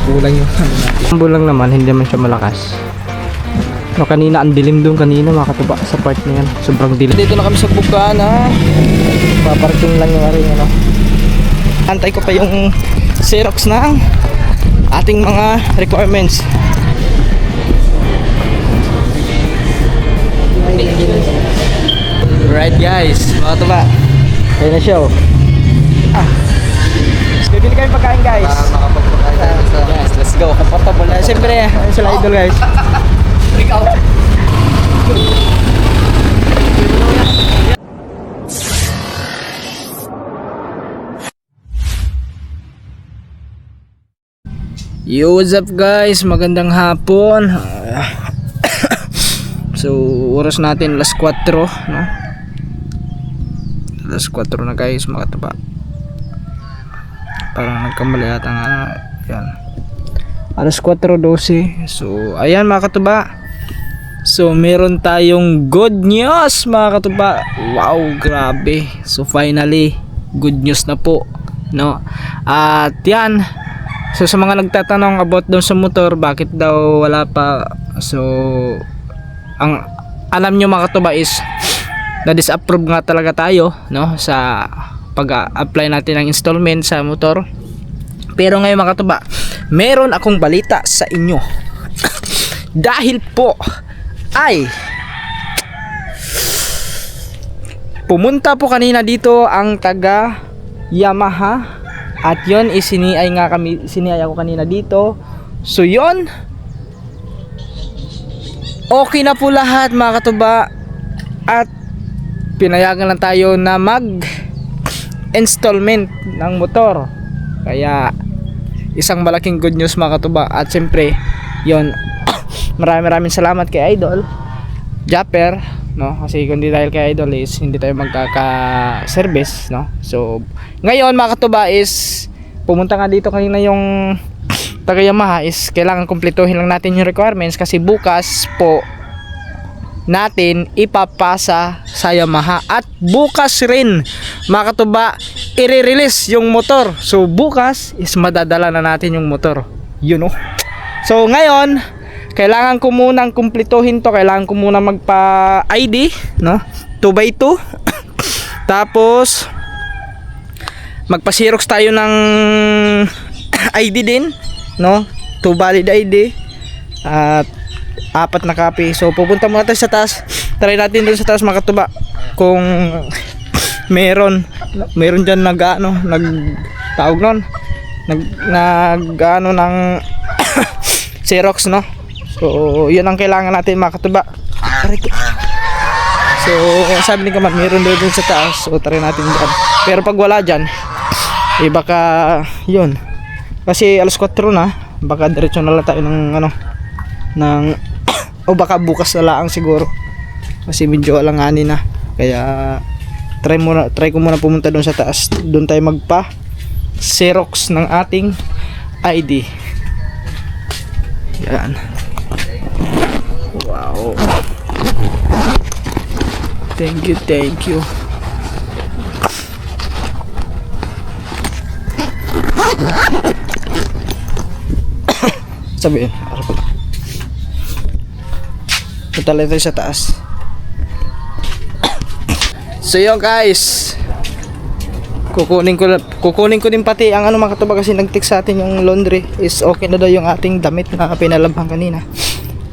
kulang yung ano natin. Tumbo lang naman, hindi naman siya malakas. No, kanina ang dilim doon kanina mga katuba sa part na yan. Sobrang dilim. Dito na kami sa bukaan ha. Paparking lang yung aring ano. Antay ko pa yung Xerox ng ating mga requirements. Right guys, mga tuba. Ayun na siya oh. Bibili kami pagkain guys. Makapagpakain tayo sa... Yes, let's go. Comfortable na. Siyempre, sila idol guys. Ikaw. Yo, what's up guys? Magandang hapon. So, oras natin alas 4, no? Alas 4 na guys, mga taba. Parang nagkamali yata nga na. Yan. Alas 4:12. So, ayan mga katuba. So, meron tayong good news mga katuba. Wow, grabe. So, finally, good news na po, no? At yan. So, sa mga nagtatanong about daw sa motor, bakit daw wala pa? So, ang alam nyo mga katuba is na-disapprove nga talaga tayo, no? Sa pag-apply natin ng installment sa motor. Pero ngayon mga katuba, meron akong balita sa inyo. Dahil po ay pumunta po kanina dito ang taga Yamaha at yon isiniay ako kanina dito. So yon, okay na po lahat mga katuba at pinayagan lang tayo na mag installment ng motor. Kaya isang malaking good news mga katuba. At siyempre yon, maraming salamat kay Idol Japper, no? Kasi kung di dahil kay Idol is hindi tayo magkaka-service, no? So ngayon mga katuba is pumunta nga dito kanina yung taga Yamaha is kailangan kumpletuhin lang natin yung requirements kasi bukas po natin ipapasa sa Yamaha at bukas rin mga katuba i-release yung motor. So bukas is madadala na natin yung motor, you know. So ngayon kailangan ko munang kumpletuhin to. Kailangan ko munang magpa ID, no? 2x2 tapos magpa Xerox tayo ng ID din, no? 2 valid ID at 4 na copy. So pupunta muna tayo sa taas. Try natin doon sa taas mga katuba kung meron diyan nagtawag noon nag ng Xerox, no? So yun ang kailangan natin mga katuba. So sabi ni Kamat meron doon sa taas. So try natin dyan. Pero pag wala dyan baka yun, kasi alas 4 na, baka diretso na lang tayo ng o baka bukas na lang siguro kasi medyo alanganin na. Kaya try ko muna pumunta doon sa taas. Doon tayo magpa Xerox ng ating ID. Yan. Wow. Thank you. Sabihin, punta lang tayo sa taas. So yun guys, kukunin ko din pati ang mga katuba kasi nag-text sa atin yung laundry is okay na daw yung ating damit na pinalabhan kanina.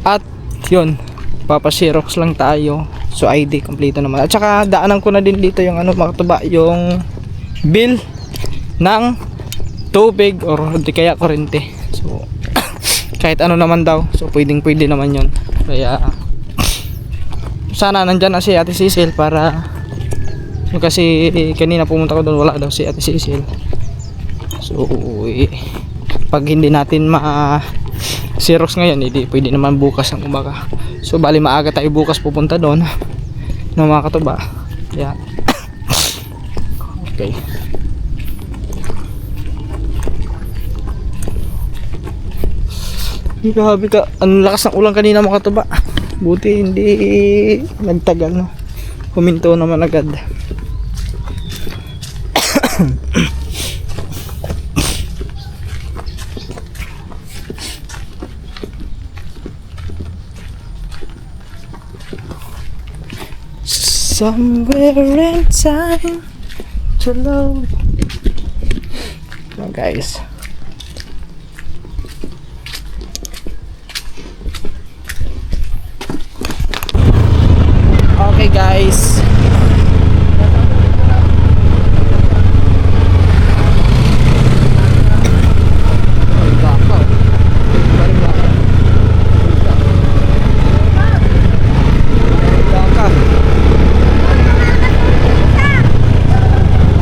At yun, papa-Xerox lang tayo. So ID kompleto naman. At saka daanan ko na din dito yung mga katuba, yung bill ng tubig or di kaya kuryente. So kahit ano naman daw, so pwede naman yun. Kaya sana nandyan na si Ate Cecil para kasi kanina pumunta ko doon wala daw si Ate Cecil. So pag hindi natin Xerox ngayon, hindi pwede naman bukas ang umaga. So bali maaga tayo bukas pupunta doon ng mga katuba. Yan. Okay. Grabe ka, ang lakas ng ulan kanina mga katuba. Buti hindi nagtagal, no? Huminto naman agad. Somewhere in time to love. Oh, guys. Okay guys.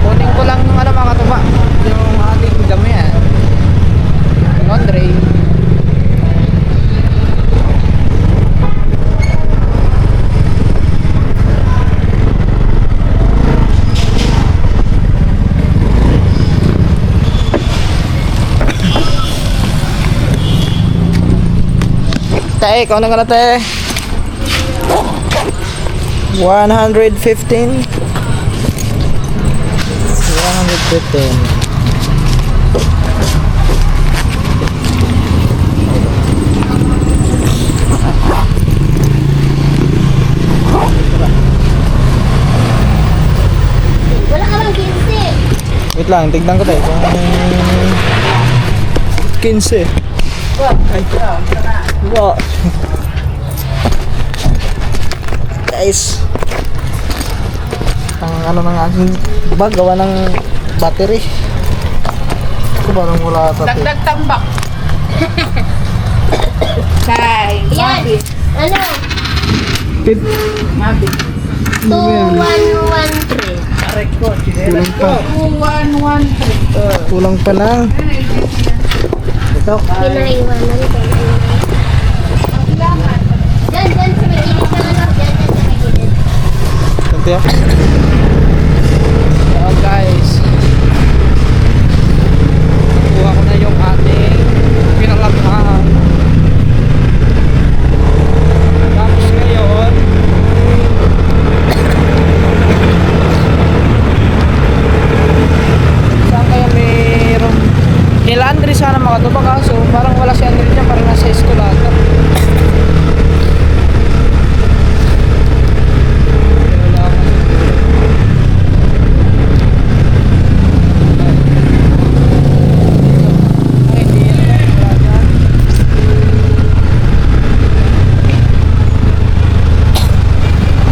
Kunin ko lang yung ano mga katuba, yung ating damihan. Laundry. Te, ikaw na nga na te. 115. 115. Wala ka bang 15? Wait lang, tignan ko tayo kung 15. Ay, wow. Guys, ang ano ng aking bag, gawa ng battery. Ito parang wala ata. Dagdag tambak. Kay Yan. Ano? Mabi. 2113. Kulang pa. 2113. Kulang pa lang. Ito. Pinaiwanan ko. Diyan sa may gilid na ano. Diyan sa may gilid. Ito yan. So guys, nakuha ko na yung ating pinangatahan. Tapos ngayon, saan kaya mayroon? Nila Andre sana mga tuba, kaso parang wala si Andre dyan, parang nasa eskulata.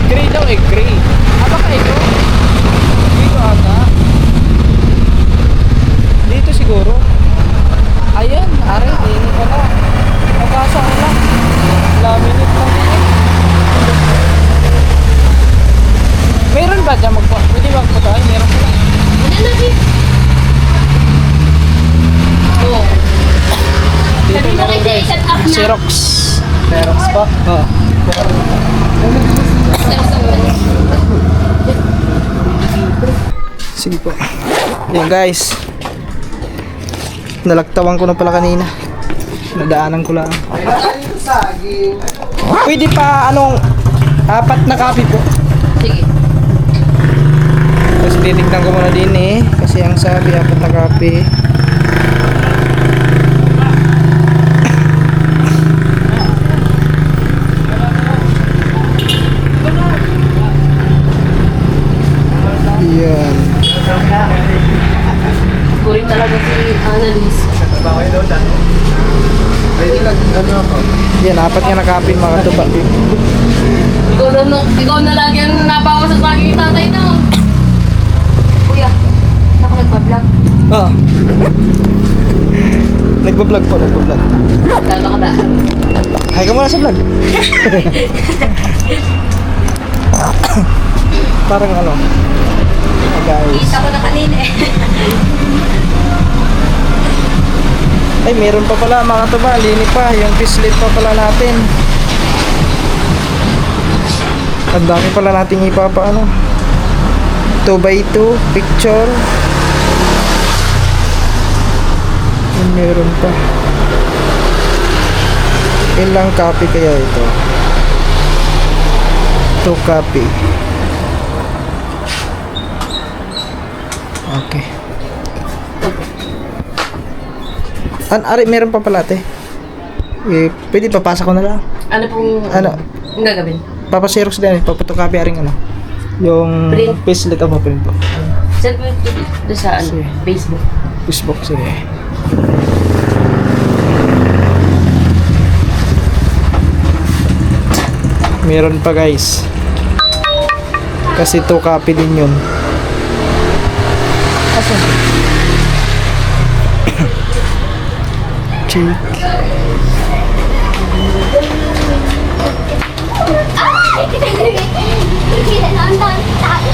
Gray daw eh, gray. Aba ka ito? Dito ata. Dito siguro. Ayan, are, dito pala. Pagkasa ko lang. Laminate lang din eh. Meron ba dyan magpa? Pwede magpatahay? Meron pala. Ano na din? Oo. Dito Sabi mo meron kasi guys. set up na. Xerox. Xerox pa? Oo. Sige po. Yan guys. Nalagtawan ko na pala kanina. Nadaanan ko lang. Pwede pa anong 4 na copy po. Sige. Tapos titignan ko muna din eh. Kasi ang sabi 4 na copy. Yan. Kuring talaga si Annalise. Yan, 4 nga na copy mga tuba. Ikaw na lagi ang nabawa sa bagay ni tatay na. Kuya, ako nagpa-vlog. Oo. Nagbablog po, nagbablog. Lalo ka da. Hi ka muna sa vlog. Parang ano. Hey guys. Kita ko na kanina eh. Ay, meron pa pala mga tuba. Lini pa. Yung pislit pa pala natin. Ang dami pala nating ipapaano. 2x2 picture. Yung meron pa. Ilang copy kaya ito? 2 copy. Okay. Ari, meron pa pala ate. Eh, pwede papasa ko na lang. Ano pong Ano, ang gagawin? papaserox din, papatocopy aring ano. Yung Print. payslip mo print po. Send mo ito doon sa Sige. Facebook. Facebook, sige. Meron pa guys. Kasi 2 copy din yun. Check. Kita na ang dami tayo.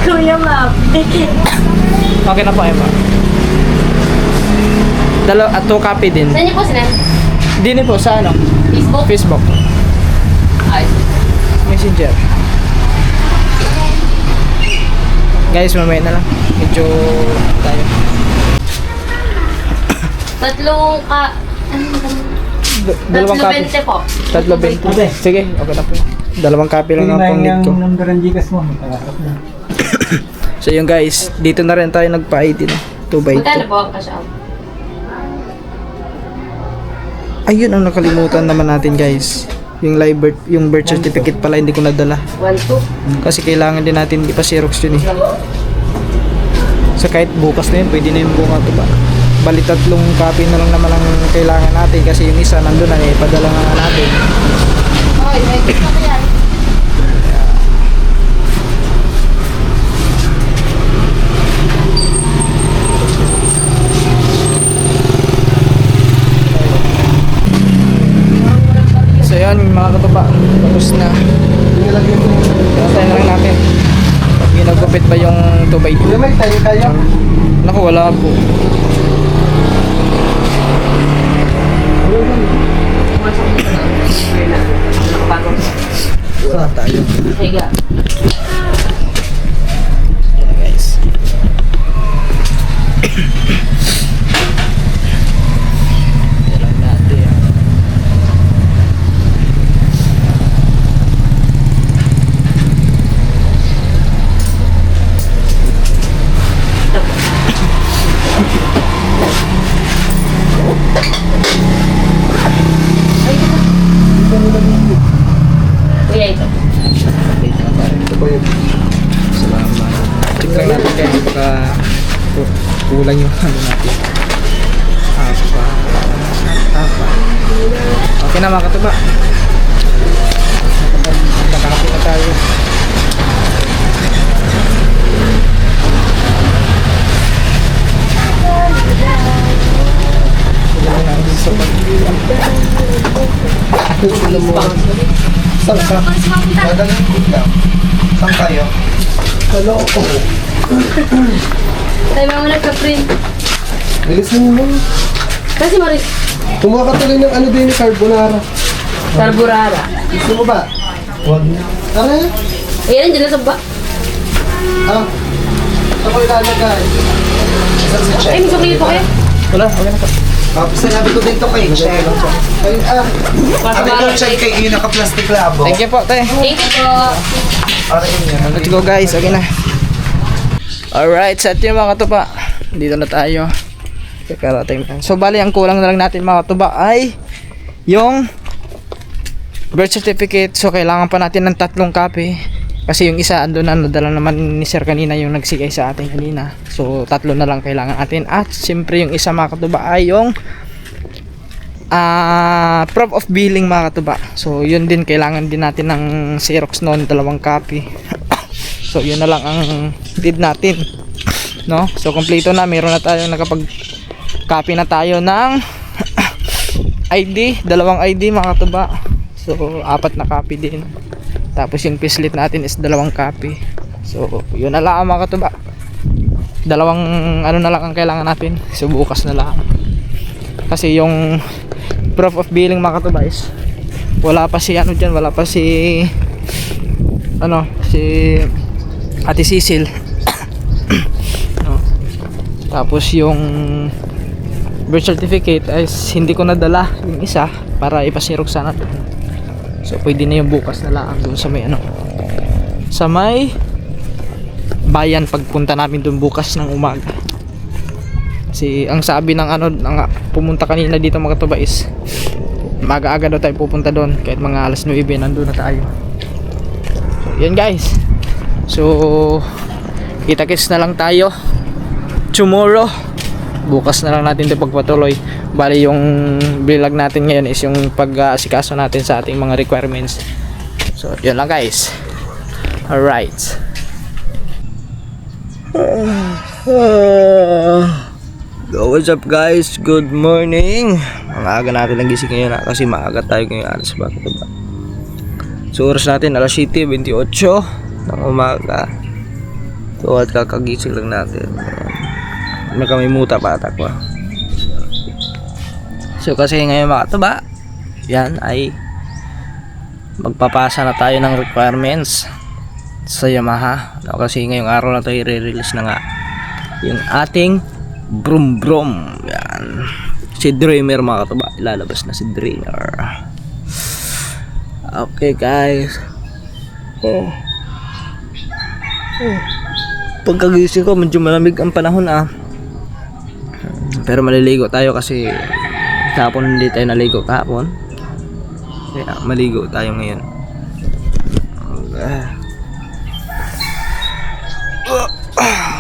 Kuya Map. Okay na po, Emma. 2 copy din. Saan niyo po sinend? Din po sa ano? Facebook? Facebook. Ay. Messenger. Guys, mamaya na lang. Medyo tayo. Tatlong ka... Dalawang copy. 20 po. 3.20. Sige, okay na po. 2 copy lang ang pang need ko. number ng Gcash mo. Magkakarap na. So yun guys, dito na rin tayo nagpa-ID na. 2x2. Magkano po ang cash out? Ayun ang nakalimutan naman natin guys. Yung yung birth certificate pala hindi ko nadala. 1, 2. Kasi kailangan din natin ipa-xerox yun eh. So kahit bukas na yun, pwede na yung bunga to ba? Bali 3 copy na lang naman ang kailangan natin kasi yung isa nandun na eh, padala na nga natin. Okay, may gusto ko yan. So yun mga katuba, tapos na. Tayo na lang natin. Ginagupit ba yung 2x2? May tayo. Naku, wala po. Wala tayo. Higa. Yan guys. Yan natin. Kuya, ito. Dito na tayo. Salamat. Check lang natin guys baka kulang yung ano natin. Apa. Okay na mga katuba. Nakakapi na tayo. Saan tayo? Hello. Tayo mga nagka-print. Bilisan mo. Kasi Maris, Kumuha ka tuloy ng ano din ni carbonara. Carburara. Gusto mo ba? Huwag na. Tara. Ayan, dyan na sa ba? Ah. Ako ilalagay. Ay, may sukli po kayo. Wala, okay na po. Sinabi ko dito kay Chef. Ay, Sabi ko Chef kay yung naka-plastic labo. Thank you po, te. Thank you po. Para yun. Let's go guys, okay na. Alright, set yung mga katuba. Dito na tayo. Kakarating lang. So bali, ang kulang na lang natin mga katuba ay yung birth certificate. So kailangan pa natin ng 3 copy. Kasi yung isa ando na, nadala naman ni sir kanina yung nagsigay sa atin kanina. So 3 na lang kailangan natin. At siyempre yung isa mga katuba ay yung proof of billing mga katuba. So yun din, kailangan din natin ng Xerox noon, 2 copy. So yun na lang ang need natin, no? So kompleto na, meron na tayo, nakapag copy na tayo ng ID, 2 ID mga katuba. So 4 na copy din. Tapos yung payslip natin is 2 copy. So yun na lang mga katuba. 2 ano na lang ang kailangan natin. So bukas na lang. Kasi yung proof of billing mga katuba is wala pa si ano dyan, wala pa si ano, si Ate Cecil. No. Tapos yung birth certificate ay hindi ko nadala yung isa para ipasirok sana doon. So pwede na yung bukas na lang doon sa may ano, sa may bayan pagpunta namin doon bukas ng umaga. Kasi ang sabi ng ano, pumunta kanina dito mga katuba is Maaga-aga daw tayo pupunta doon. Kahit mga alas 9 nandun na tayo. So yun guys. So kita-kits na lang tayo tomorrow. Bukas na lang natin ito pagpatuloy. Bali yung vlog natin ngayon is yung pag-asikaso natin sa ating mga requirements. So yun lang guys. Alright. What's up guys? Good morning. Ang aga natin nagising ngayon kasi maaga tayo ngayon alas ba? So oras natin alas 7:28 ng umaga. So at kakagising lang natin. May kami muta patak pa. So kasi ngayon mga katuba, yan ay magpapasa na tayo ng requirements sa Yamaha. Kasi ngayong araw na tayo i-release na nga yung ating Brum Brum. Yan. Si Dreamer mga katuba, ilalabas na si Dreamer. Okay guys. Pagkagising ko medyo malamig ang panahon pero maliligo tayo kasi kahapon hindi tayo naligo kahapon. Kaya maligo tayo ngayon.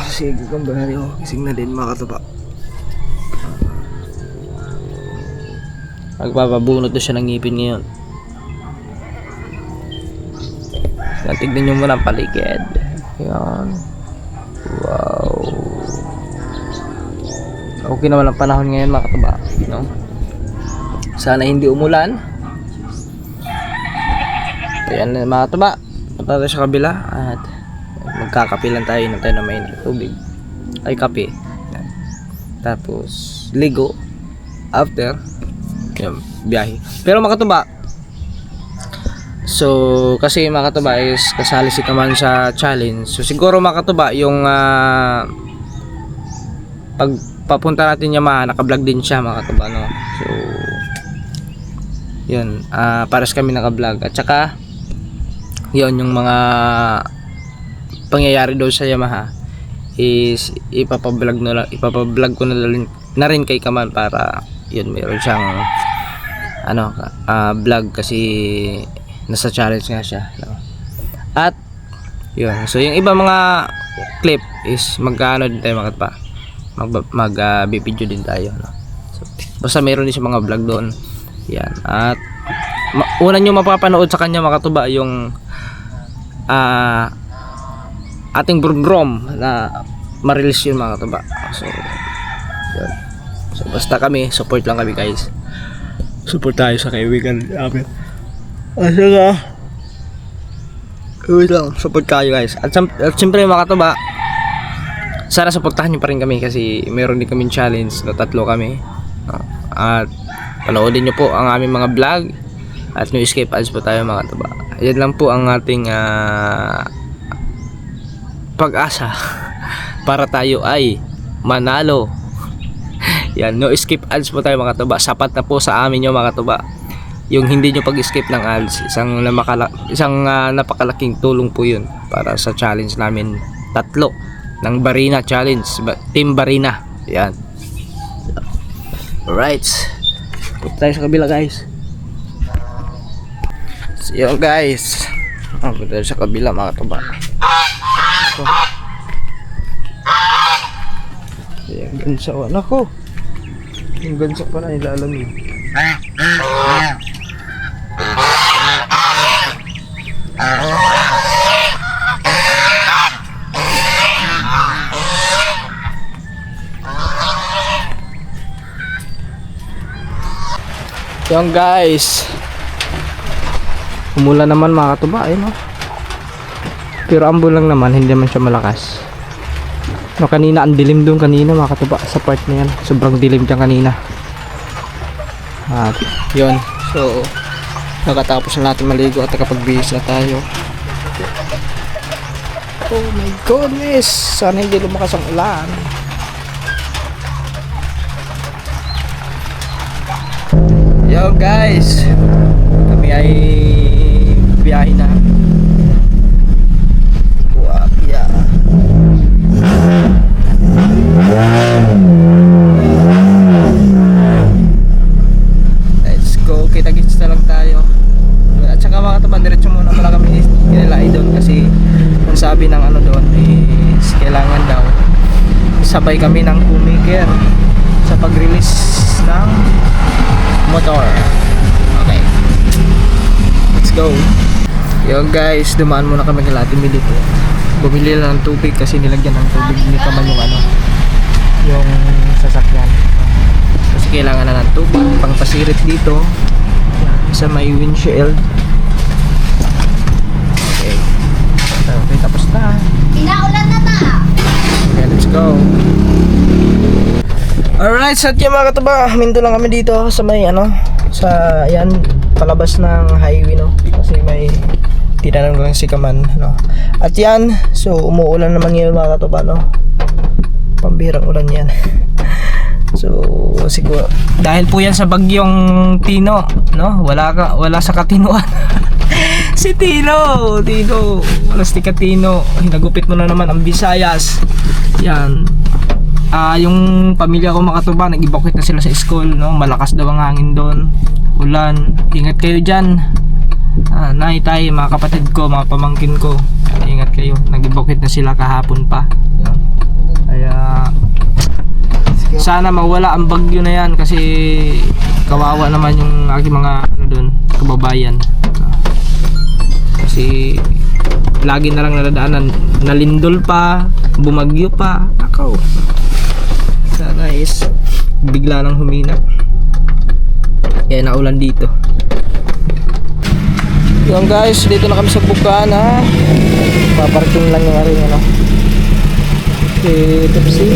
Sige kang bahari ko. Gising na din mga katuba. Magpapabunot na siya ng ngipin ngayon. Tignan nyo muna ang paligid. Yan. Wow. Okay naman ang panahon ngayon mga katuba, no? Sana hindi umulan. Ayan mga katuba, punta tayo sa kabila at magkakapilan tayo na tayo na may tubig ay kape. Tapos ligo after yung biyahe. Pero mga katuba, so kasi mga katuba is kasali si Kaman sa challenge. So siguro mga katuba yung pag papunta natin Yamaha, naka-vlog din siya mga katuba, no? So yun, pares kami naka-vlog. At saka yun, yung mga pangyayari daw sa Yamaha is ipapablog ko na rin kay Kaman para yun, meron siyang vlog kasi nasa challenge nga siya, no? At yun, so yung iba mga clip is magkaano din tayo mga katuba, mag-video din tayo, no? So, basta meron din siya mga vlog doon. Yan. At una nyo mapapanood sa kanya mga katuba yung ating Brum Brum na ma-release yun mga katuba. So yun. So basta kami, support lang kami guys. Support tayo sa kaibigan namin. Asa wait lang, support kayo guys. At siyempre mga katuba, sana supportahan nyo pa rin kami kasi meron din kaming challenge na 3 kami. At panoodin nyo po ang aming mga vlog at no escape ads po tayo mga katuba. Yan lang po ang ating pag-asa para tayo ay manalo. Yan, no escape ads po tayo mga katuba. Sapat na po sa amin yung mga katuba. Yung hindi nyo pag-escape ng ads, isang napakalaking tulong po yun para sa challenge namin 3 ng Barina Challenge, Team Barina. Yan. Alright, punta tayo sa kabila guys. So yun guys, punta tayo sa kabila mga katuba. So, yung gansa, anak ko, yung gansa pa na nilalamig. Yung guys, umulan naman mga katuba, no? Pero ambon lang naman, hindi naman siya malakas. No, kanina ang dilim doon kanina mga katuba sa part na yan. Sobrang dilim dyan kanina. At yun, so nakatapos na natin maligo at nakapagbihis na tayo. Oh my goodness, sana hindi lumakas ang ulan. Yo guys, kami ay biyahe na. Buapia. Let's go, kita sabay kami ng co-maker sa pag-release ng motor. Okay, let's go. Yo guys, dumaan muna kami kay Ate Mili dito. Bumili lang ng tubig kasi nilagyan ng tubig ni Kaman yung ano, yung sasakyan. Kasi kailangan na ng tubig pang pasirit dito sa may windshield. Okay. Okay, tapos na. Pinaulan na ta. Okay, let's go. Alright, sa tiyan mga katuba, minto lang kami dito sa may ano, sa ayan, palabas ng highway, no? Kasi may tinanong lang si Kaman, no? At yan, so umuulan naman ngayon mga katuba, no? Pambirang ulan yan. So siguro dahil po yan sa bagyong Tino, no? Wala sa Katinuan. Si Tino, wala si Katino. Hinagupit mo na naman ang Visayas. Yan. Yung pamilya ko makatuba, nag-evacuate na sila sa school, no? Malakas daw ang hangin doon. Ulan. Ingat kayo diyan. Nay, tay, mga kapatid ko, mga pamangkin ko. Ingat kayo. Nag-evacuate na sila kahapon pa. No? Kaya sana mawala ang bagyo na yan kasi kawawa naman yung aking mga ano doon, kababayan. Kasi lagi na lang nadadaanan, nalindol pa, bumagyo pa. Ako. Sana is bigla nang humina. Kaya naulan dito. Yung guys, dito na kami sa Bukana. Paparking lang yung aring ano. Tepsi.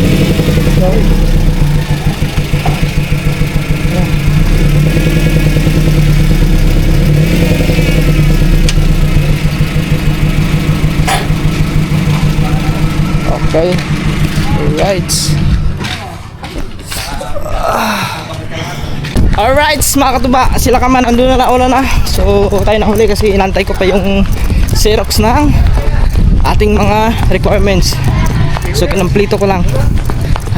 Okay. Alright. Alright, mga katuba, sila Kaman andun na naulan na. So tayo na huli kasi inantay ko pa yung Xerox ng ating mga requirements. So kinumplito ko lang.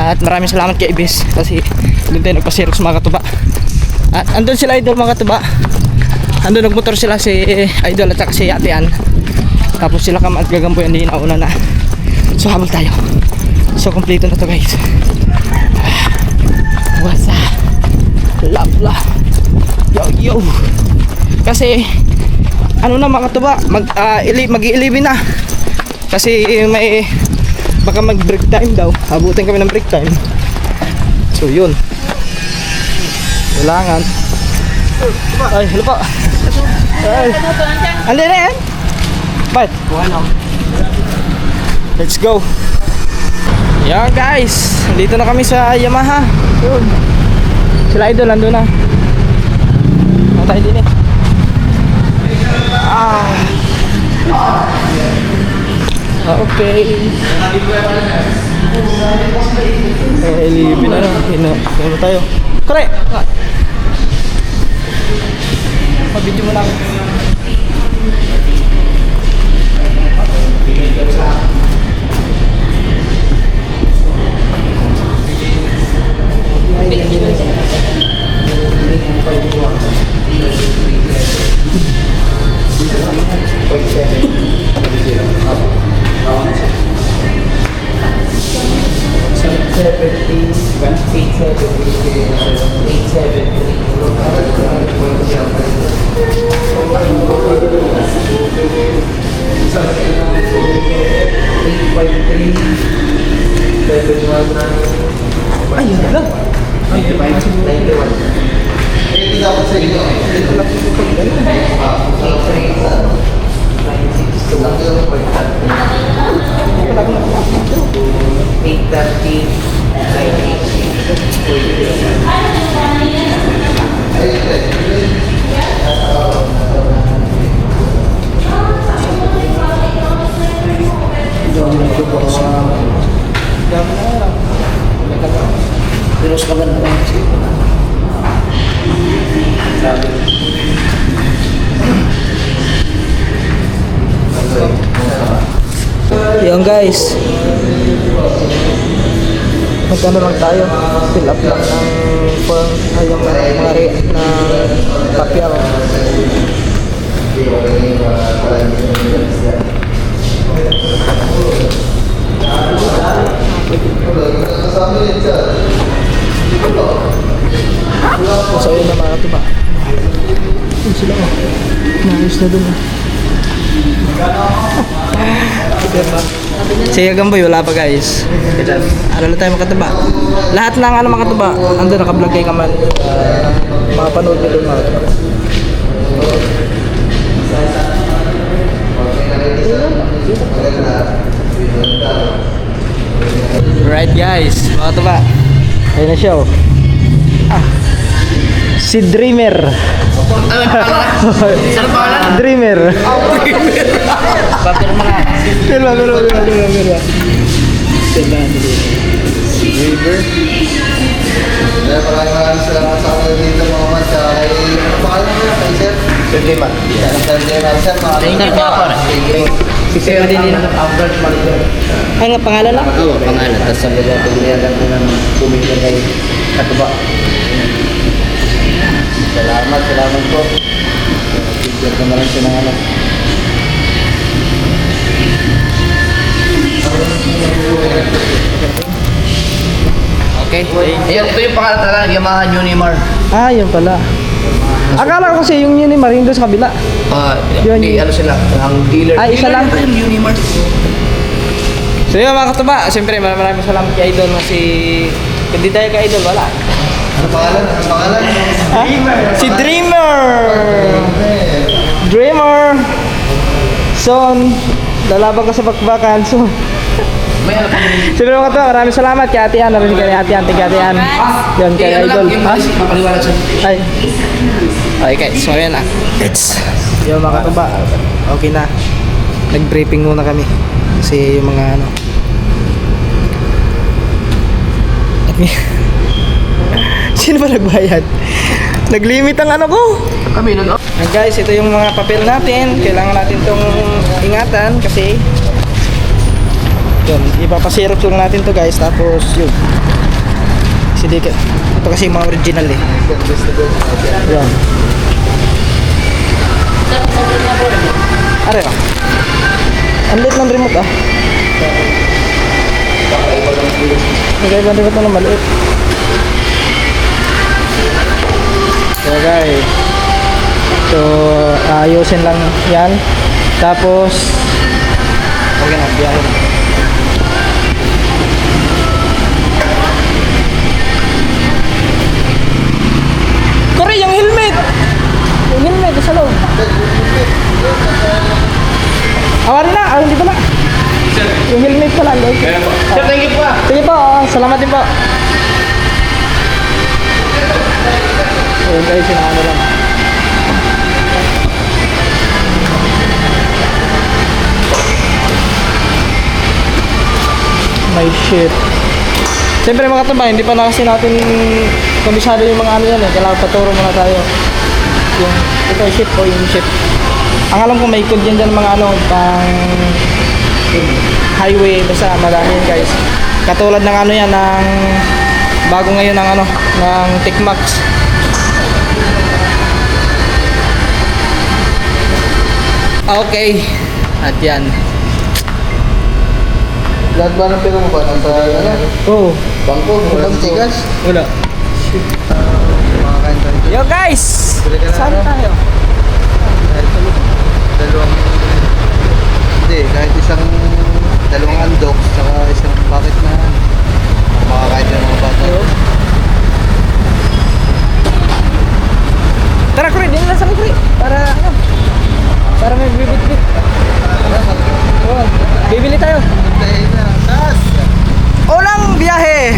At maraming salamat kay Ibis kasi doon tayo nagpa-Xerox mga katuba. At andun sila Idol mga katuba. Andun nagmotor sila si Idol at saka si Ate Ann. Tapos sila Kaman at Gagamboy hindi nauna na. So habol tayo. So kompleto na to guys. What's up? Labla. Yo. Kasi ano na mga katuba, mag-11 na. Kasi may baka mag-break time daw. Abutin kami ng break time. So yun. Kailangan. Ay, hello po. Ay. Andi na yan? Bye. Let's go. Yeah guys, dito na kami sa Yamaha. Yun. Sila Idol, nandun na. Ano tayo din eh. Okay. Ilibin na lang. Hino tayo. Kore! Pabidyo mo lang. Ayun na lang. Ito dapat sa inyo. Ito lang ito pag Terus kapan sih? Yung guys, magkano lang tayo, fill up lang ng form, yung mga ng papel. na dun. Si Gamboy wala pa guys. Ano na tayo makataba? Lahat ng ano makataba, andun naka-vlog kay Kamal. Mapanood nyo dun mga kataba. Right guys, mga kataba. Ayun na siya oh. Si Dreamer. Saan pangalan? Dreamer. Papir mga. Pero. River. Kaya maraming salamat sa kanila dito mga man sa kay... Ano pangalan niya? Kay Sir? Sir Lima. Sir Lima. Sir, mga... Thank you po. Si Sir din. Ay nga pangalan lang? Oo, pangalan. Tapos sabi niya, Paglayagan ko ng pumili kay Katuba. Salamat po. Bigyan ko na lang siya ng ano. okay. Ayan, ito yung pangalan talaga, Yamaha Unimar. Ah, yun pala. Akala ko kasi yung Unimar yung doon sa kabila. Yun, Hindi, yun. ano sila, ang dealer. Ay, isa lang. Dealer yung Unimar. So yun mga kataba, siyempre maraming salamat kay Idol kasi kung di tayo kay Idol, wala. Ano pangalan? Ano pangalan? Ha? Si Dreamer! Dreamer! Son, lalaban ka sa bakbakan. So, May ano pa yun. siyempre mga kataba, maraming salamat kay Ate Ann, narinig kay Ate Ann, tigay Ate Ann. Yun, kay Ano lang, Idol. yung Ha? papaliwanag siya. Ay. Okay guys, so yun na. Yung mga kataba, okay na. Nag-briefing muna kami. Kasi yung mga ano. Sino ba nagbayad? Naglimit ang ano ko. Kami nun, oh. And guys, ito yung mga papel natin. Kailangan natin itong ingatan kasi yun, ipapasirok lang natin to guys. Tapos yun. Kasi ito kasi yung mga original eh. Yun. Are ah. Ang liit ng remote ah. Magkaiba ng remote na maliit. So guys. So ayusin lang yan. Tapos okay na, biyahe na. Kore, yung helmet! Yung helmet, sa loob. Awari na, hindi pala. Yung helmet pala, guys. Sir, thank you po ah. Sige po, salamat din po. Ayun guys, sinaano lang. My shit. Siyempre mga kataba, hindi pa na kasi natin komisado yung mga ano yan eh. Kailangan paturo muna tayo. Yung ito ship o yung ship. Ang alam ko may code yan dyan mga ano, pang highway, basta madami yan guys. Katulad ng ano yan, ng bago ngayon ng ano, ng Tecmax. Okay. At yan. Lahat ba ng pera mo ba? Nasa ano? Oh, Bangko? Walang tigas? wala. Makakain tayo. Yo guys! Bili ka na Saan ano? tayo? Dalawang... Hindi, kahit dalawang andok, saka isang bucket na makakain tayo mga bata. Tara Kuri, din lang sa Kuri. Para ano? Para may bibit-bit. Oh, bibili tayo. Tayo na, taas! Unang biyahe!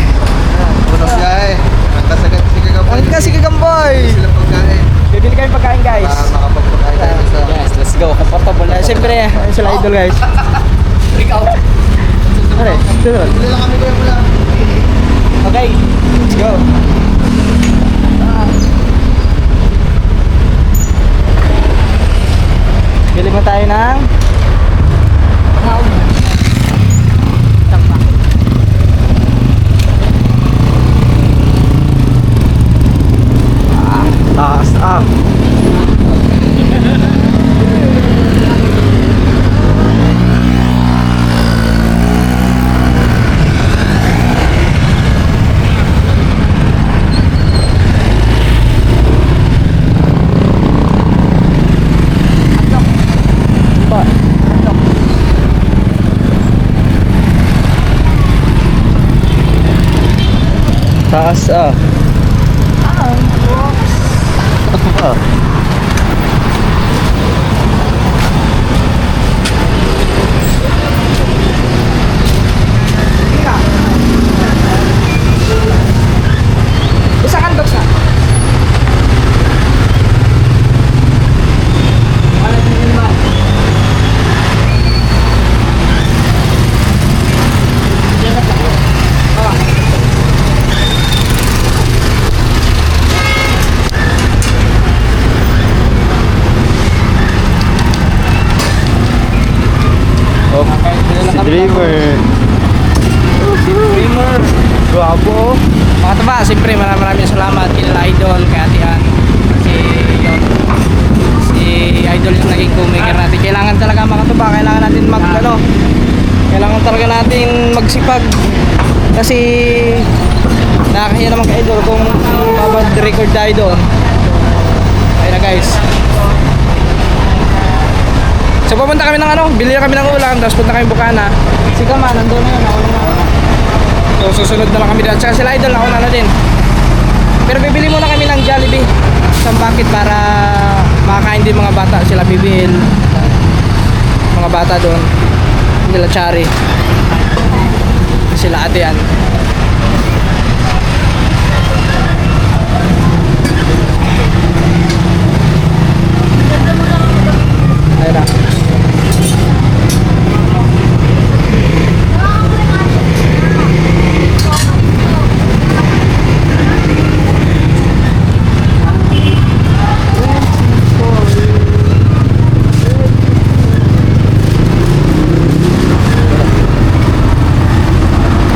Unang biyahe. Ang kasagat si Kagaboy. Ang kasi Kagamboy! Sila pagkain. Bibili kami pagkain guys. Para makapagpagkain tayo sa... Yes, let's go. Comfortable na. Siyempre, ayun sila idol guys. Ikaw. Ano eh? Sunod. Bili lang kami kuya pala. Okay, let's go. Bili mo tayo ng taas up. Taas ah. Ah. Isa kan box na. Oh, si Dreamer. Dreamer. Bravo. Mga taba, siyempre maraming salamat kay Idol, kay Ate Ann. Kasi yun, si Idol yung naging co-maker natin. Kailangan talaga mga taba, kailangan natin kailangan talaga natin magsipag. Kasi nakakahiya naman kay Idol kung mabad-record tayo doon. Ayun na guys. So pupunta kami ng bili na kami ng ulam, tapos punta kami Bukana. Si Kama, nandun na yun, ako na. So susunod na lang kami dyan. Tsaka sila Idol, ako na din. Pero bibili muna kami ng Jollibee. Isang bucket para makakain din mga bata. Sila bibil. Mga bata doon. Sila Chari. Sila Ate Ann. Ayun na.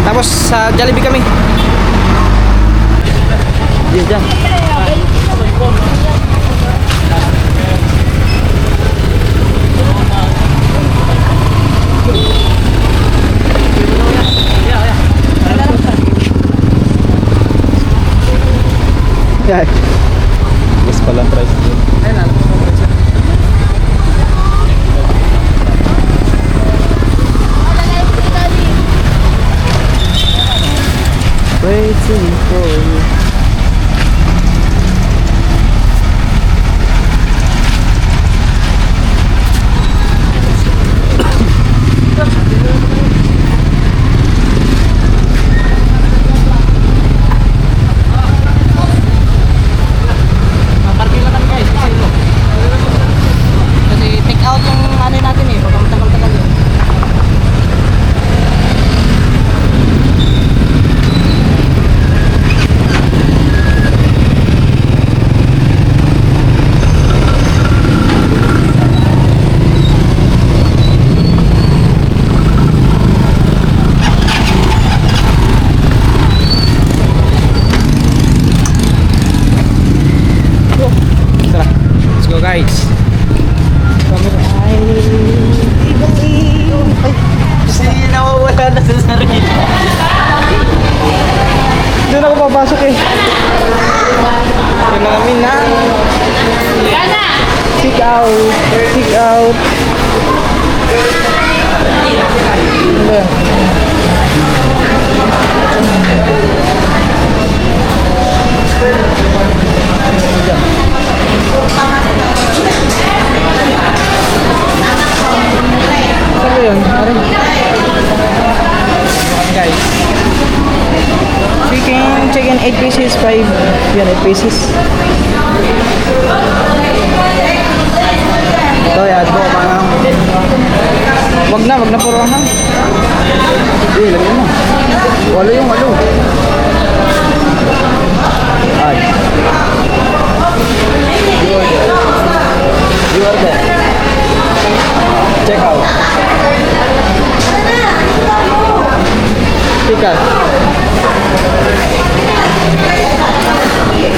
Tapos sa Jollibee kami. Diyan. Yan. Yes pala price din. Ayun na. Waiting for you. Parking lang kami guys. Kasi take out yung natin eh. Baka matagal-tagal yun. Tara, let's go guys. Si nawawala na sa sarili. Doon ako papasok eh. Yung mga minang. Pick out. Pick out. Ano ba yan? Saan ba yun? Aray. Guys. Chicken 8 pieces, 5. Yan, 8 pieces. Ito yan, mo parang. Wag na puro ha. Hindi, lagyan mo. Walo yung walo. Ay. You order. Check out. Pick up.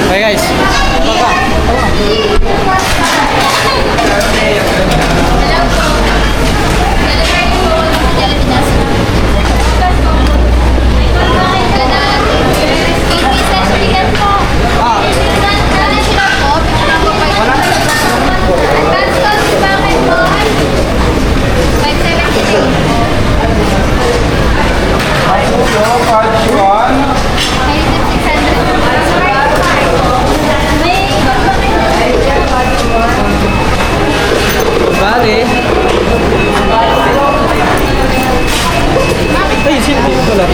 Okay guys. Lagi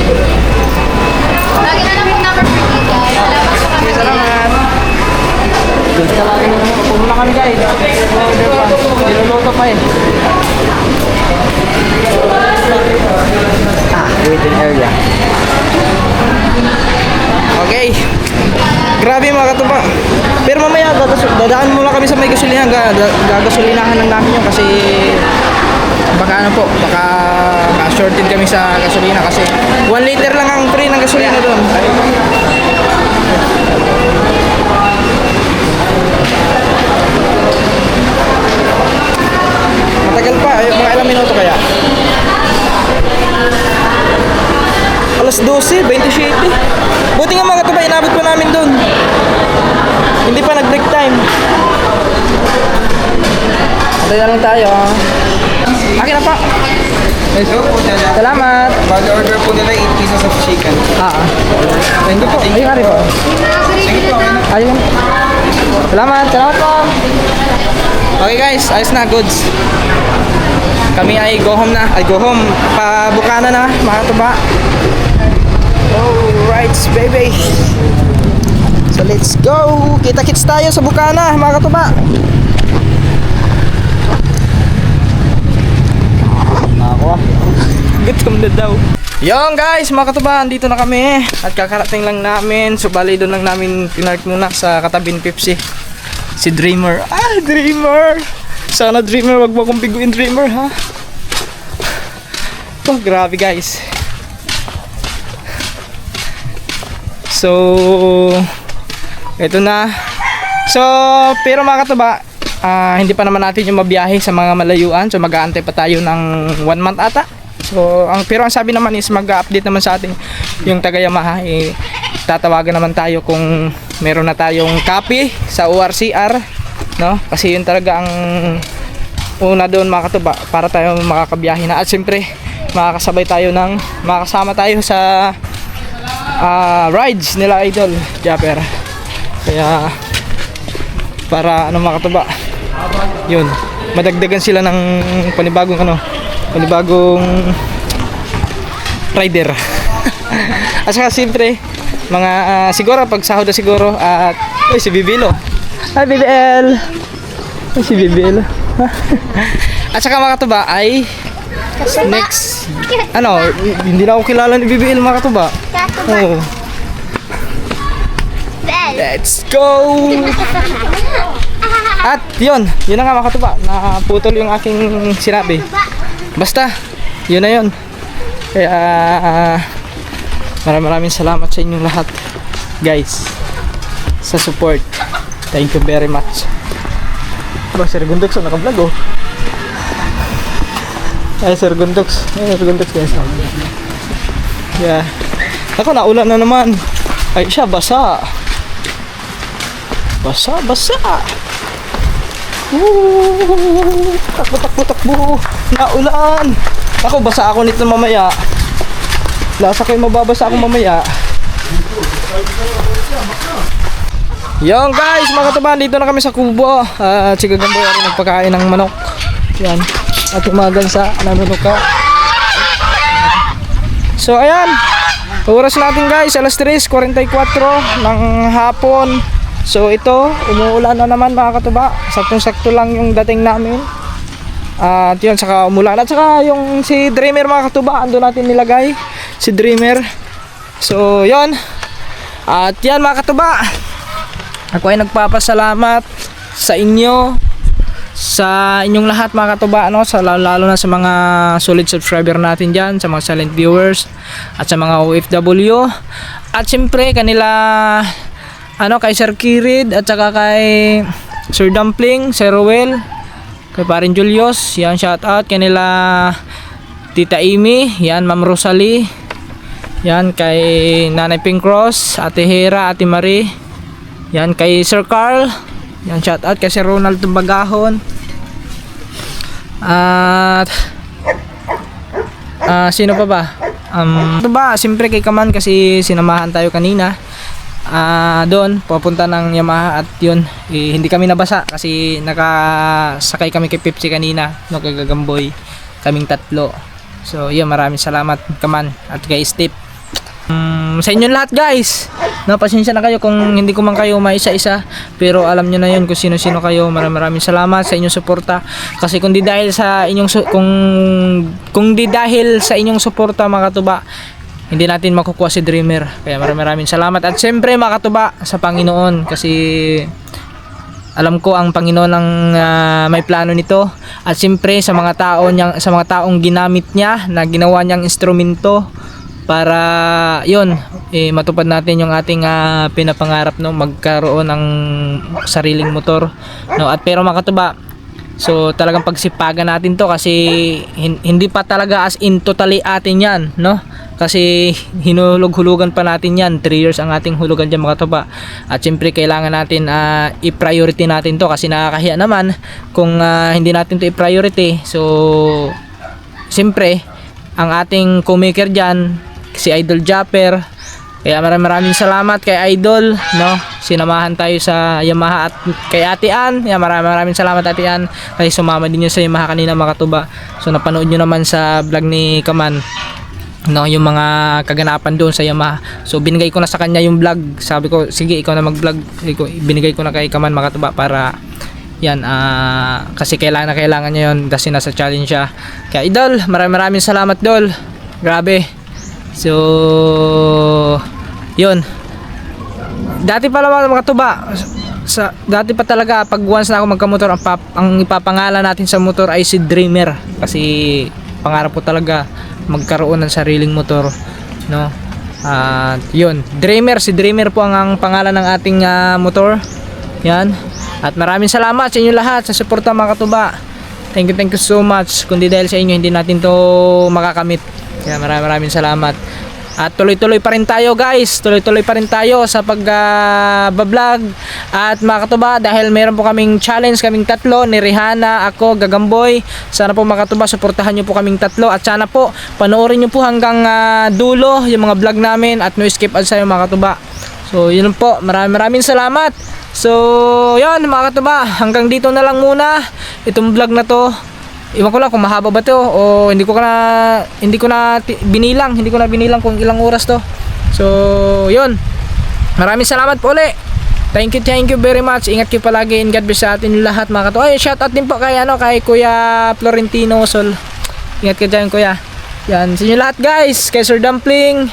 na lang yung number for you guys. Salamat sa kami. Salamat. Pumunta kami guys. Niluluto pa eh. Waiting area. Okay. Grabe mga katuba. Pero mamaya dadaan muna kami sa may gasolinahan. Gagasolinahan lang namin yun kasi baka ano po, baka ma-shorted kami sa gasolina kasi 1 liter lang ang free ng gasolina doon. Matagal pa, mga ilang minuto kaya? Alas 12, 27. Buti nga mga katuba, inabot pa namin doon. Hindi pa nag-break time. Antay na lang tayo. Akin na pa. Salamat. Mag-order po nila 8 pieces of chicken. Hindi po. Ayun nga rin po. Ayun. Salamat. Salamat po. Okay guys, ayos na. Goods. Kami ay go home na. Ay go home. Pabukana na mga katuba. Alright baby. So let's go. Kita-kits tayo sa Bukana mga katuba. Ako. Gutom na daw. Yung guys, mga katuba, dito na kami. At kakarating lang namin. So bali doon lang namin pinark muna sa katabing Pepsi. Si Dreamer. Dreamer. Sana Dreamer, wag mo akong biguin Dreamer ha. Oh, grabe guys. So ito na. So pero mga katuba, hindi pa naman natin yung mabiyahe sa mga malayuan. So mag-aantay pa tayo ng 1 month ata. So pero ang sabi naman is mag-update naman sa atin yung taga Yamaha, tatawagan naman tayo kung meron na tayong copy sa ORCR, no? Kasi yun talaga ang una doon mga katuba para tayo makakabiyahe na. At siyempre makakasama tayo sa rides nila Idol Japper. Kaya para ano mga katuba, yun, madagdagan sila ng panibagong rider. At saka siyempre mga siguro pag sahod na siguro at si Bibilo. Hi BBL. Si Bibilo. At saka mga katuba ay next hindi na ako kilala ni BBL mga katuba. Oh. Let's go! At yun na nga mga katuba, naputol yung aking sinabi. Basta, yun na yun. Kaya maraming salamat sa inyong lahat guys sa support. Thank you very much. Sir Gundox naka-vlog oh. Sir Gundox guys. Yeah. Ako naulan na naman. Ay siya basa. Takbo. Naulan. Ako basa ako nito mamaya. Lasa kayo mababasa ako mamaya. Yung guys, mga katuban, dito na kami sa kubo. Si Gagamboy ay nagpakain ng manok. Yan. At umagan sa nanunok ka. So ayan. Oras natin guys, alas 3:44 ng hapon. So ito, umuulan na naman mga katuba. Saktong-sakto lang yung dating namin. At yun, saka umulan. At saka yung si Dreamer mga katuba, ando natin nilagay. Si Dreamer. So yun. At yan mga katuba, ako ay nagpapasalamat sa inyo, sa inyong lahat mga katuba, lalo na sa mga solid subscriber natin dyan, sa mga silent viewers at sa mga OFW. At siyempre kanila kay Sir Kirid at saka kay Sir Dumpling, Sir Rowell, kay Parin Julius, yan, shout out kanila Tita Amy, yan, Ma'am Rosalie, yan, kay Nanay Pink Cross, Ate Hera, Ate Marie, yan, kay Sir Carl, yan, shout out kay Sir Ronald Tumbagahon. At sino pa ba? Siyempre kay Kaman kasi sinamahan tayo kanina. Doon papunta ng Yamaha at yun, hindi kami nabasa kasi nakasakay kami kay Pepsi kanina, kay Gagamboy, kaming tatlo. So yun, maraming salamat Kaman at kay Steve. Sa inyong lahat guys, no, pasensya na kayo kung hindi ko man kayo maisa-isa, pero alam nyo na yun kung sino-sino kayo. Maraming salamat sa inyong suporta, kasi kung di dahil sa inyong kung di dahil sa inyong suporta mga katuba, hindi natin makukuha si Dreamer. Kaya maraming salamat, at syempre mga katuba sa Panginoon, kasi alam ko ang Panginoon ang may plano nito, at syempre sa mga taong ginamit niya, na ginawa niyang instrumento para yun, matupad natin yung ating pinapangarap, no, magkaroon ng sariling motor, no. At pero mga katuba, so talagang pagsipagan natin to, kasi hindi pa talaga as in totally atin yan, no, kasi hinulog-hulugan pa natin yan. 3 years ang ating hulugan dyan mga katuba, at syempre kailangan natin i-priority natin to, kasi nakakahiya naman kung hindi natin to i-priority. So syempre ang ating co-maker dyan, si Idol Japper. Kaya maraming salamat kay Idol, no, sinamahan tayo sa Yamaha, at kay Ate Ann. Kaya maraming salamat Ate Ann, kasi sumama din yun sa Yamaha kanina mga katuba. So napanood nyo naman sa vlog ni Kaman, no, yung mga kaganapan doon sa Yamaha. So binigay ko na sa kanya yung vlog. Sabi ko, sige ikaw na mag-vlog. Binigay ko na kay Kaman mga katuba, para yan, kasi kailangan niya yun, kasi nasa challenge siya. Kaya Idol, maraming salamat Dol, grabe. So yun, dati pa lang mga tuba, dati pa talaga pag once na ako magkamotor, ang ipapangalan natin sa motor ay si Dreamer, kasi pangarap ko talaga magkaroon ng sariling motor, no. Yun, si Dreamer po ang pangalan ng ating motor. Yan, at maraming salamat sa inyo lahat sa suporta mga katuba. Thank you so much. Kundi dahil sa inyo, hindi natin to makakamit. Kaya maraming salamat. At tuloy-tuloy pa rin tayo guys. Tuloy-tuloy pa rin tayo sa pag-vlog. At mga katuba, dahil meron po kaming challenge, kaming tatlo, ni Rihanna, ako, Gagamboy. Sana po mga katuba, suportahan nyo po kaming tatlo. At sana po, panoorin nyo po hanggang dulo yung mga vlog namin. At no skip ads sa'yo mga katuba. So yun po, maraming salamat. So yun mga katuba, hanggang dito na lang muna itong vlog na to. Iwan ko lang kung mahaba ba to, o hindi ko na binilang kung ilang oras to. So yun, maraming salamat po ulit. Thank you very much. Ingat kayo palagi, and God bless sa atin lahat mga katuba. Ay, shout out din po kay Kuya Florentino Sol. Ingat kayo dyan kuya. Yan, sa inyo lahat guys, kay Sir Dumpling,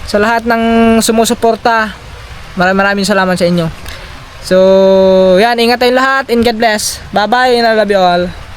sa lahat ng sumusuporta, maraming salamat sa inyo. So yan, ingat tayong lahat, and God bless. Bye bye, and I love you all.